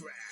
tracks.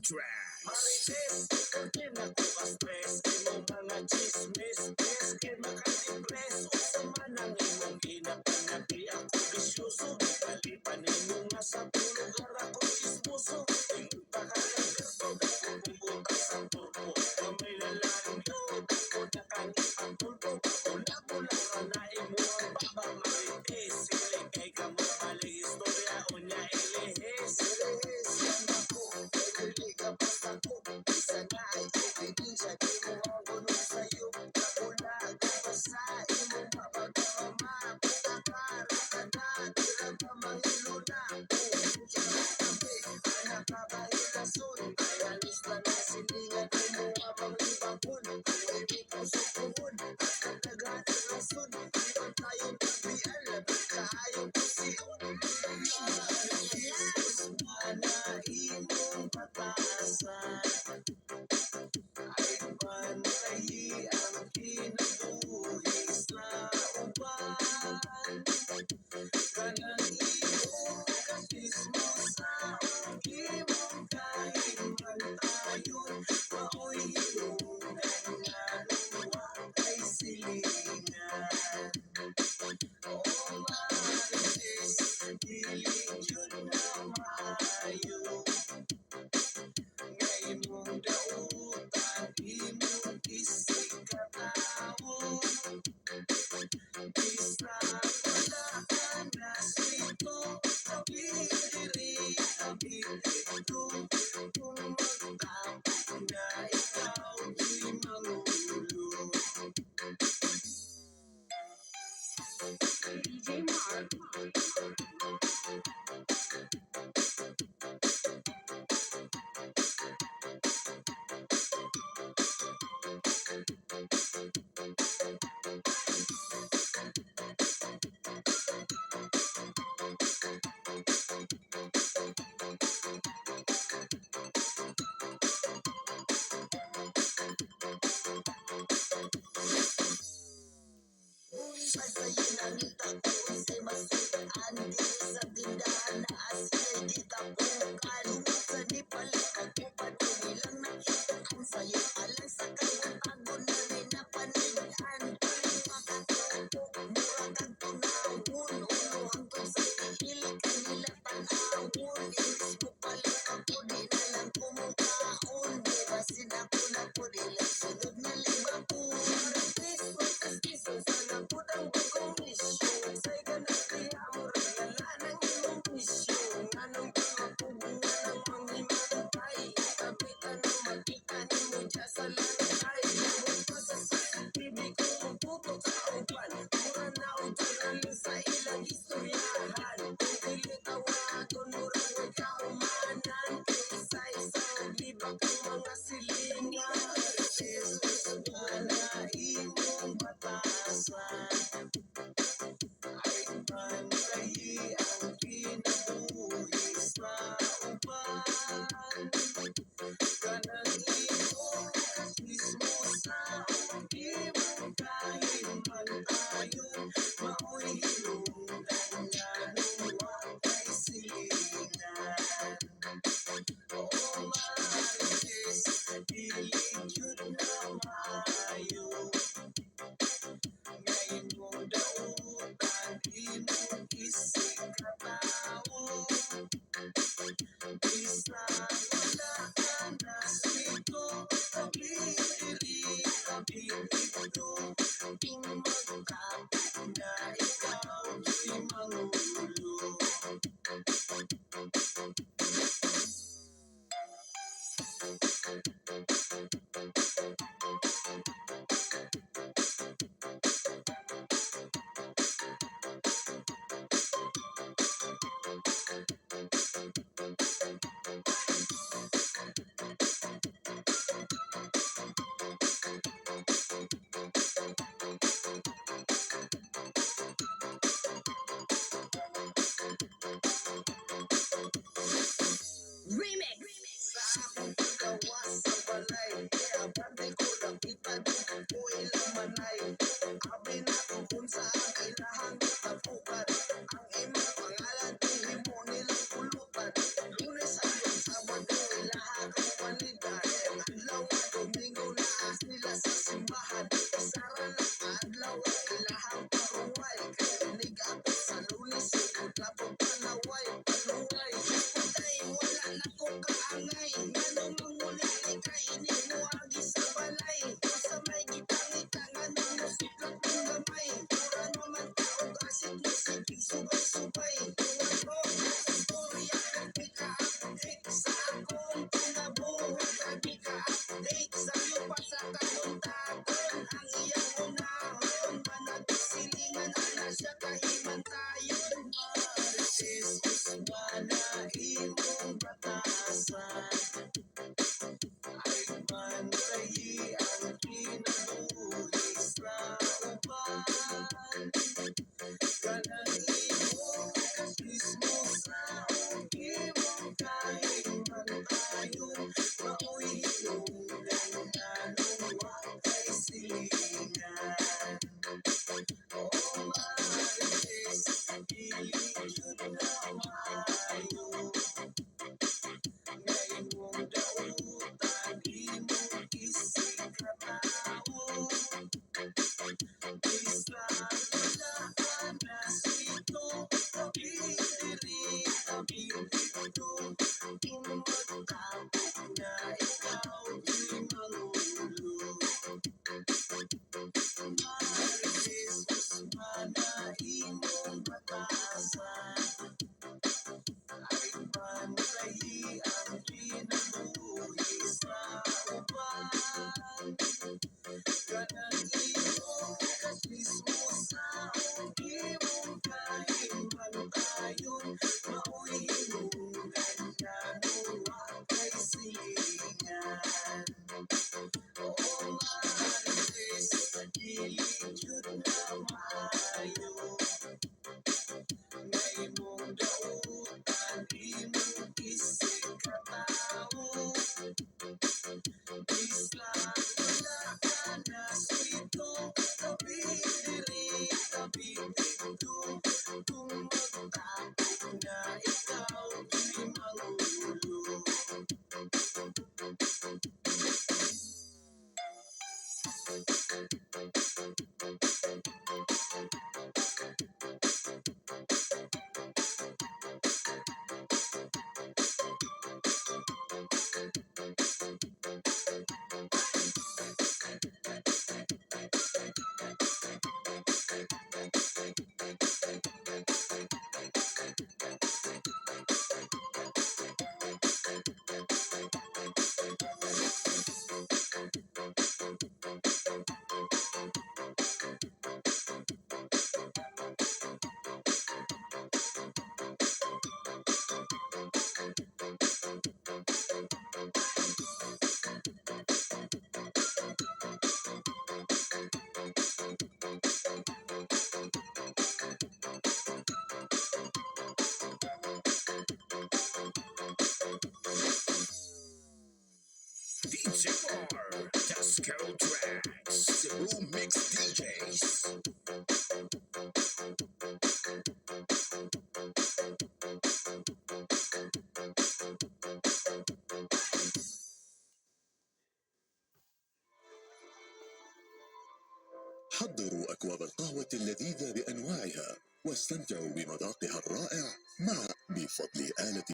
Marites, kaya nakuha-stress imong mga chismis. Yes, kaya makadepress. Usa man ang imong ginapanabi ako bisyoso. Palipan ninyo nga sa lugar ako chismoso. Tingin pa ka ng gato, ako bumutas ang turbo. Kamay na lang yun, ako na kang ipagpulpo. Mula-mula ka na imo ang baba Marites. Sili kay ka mabali, istorya o niya ilihis. Ilihis, yan ako, pwede ka basta ko. Isa na ay ebidensya, di mo ang gunong sa'yo. Kabulag, basa, imo mapagkama. Pagkakara ka na, tira ka mahilo na. Kami, anak ka ba ilason? Kaya lista na silingan, imo abang libakon. Kaya di ko sukuhon, hasta tagaan ang rason. Iwan tayong tabian, labing kaayong pusiyon. Jesus, mana imong patasan. Ay panahi ang kinabuhis na uban. Kanang imong kasismosa o imong kahimantayon. Maoy hinugan nga luwa kay silingan. O Marites, hiling yun na maayo. Nga imong dautan, imong isig katawo. Bisa pala ka na sito, kabiri, kabirito. Kung magtapos na ikaw, di mangulo. DJ Mark. Sasayin ang itapo, isa'y masukaan. Dili sa tindahan na asila'y ditapukan. Sa nipalikan ko pa nilang nakitaan. Sa'yo alang sa kaguntago na rinapanigan. Makatupo, mura kang tunawon. Uno hangtong sa pihilik kanila tanawon. Inis mo palit ako, di na lang kumukaon. Di basin ako na po, di lang sunod na lima po. Kiso sa lapod ang bagong isyo. Sa'y ganang kaya mo rin ng imong misyo. Anong mga Nganong manguli kainin mo agi sa balay. O sa may gitang-ita nganong musiklot ng gamay. Mura naman taog asit musik subay-subay. Tuwag mo sa storya kagi ka-update sa akong kinabuhi. Kagi ka-update sa iyo pa sa kanuntagon. Ang iyang unahon managsilingan ana siya kahimantayon. Marites Usmana imong batasan ay bantayi ang kinabuhi sa uban. Kanang imong kasismosaon imong kahimantayon. Maoy hinugan nganong wa kay silingan. O Marites, dili jud na maayo nga imong dautan imong isig katao. Isla ilaan na sito tabi diri tabi dito. Tumagtapok na ikaw di mangulo. Marites Usmana imong batasan ay bantayi ang kinabuhi sa uban. Kanang imong kasismosaon imong kahimantayon. Maoy hinugan nganong wa kay silingan. O Marites, dili jud na maayo nga imong dautan imong isig katao. Isla ilaan na sito tabi diri tabi dito. Tumagtapok na ikaw di mangulo. DJ Bar, Disco Tracks, the Room Mix DJs. حضروا أكواب القهوة اللذيذة بأنواعها واستمتعوا بمذاقها الرائع مع بفضل آلة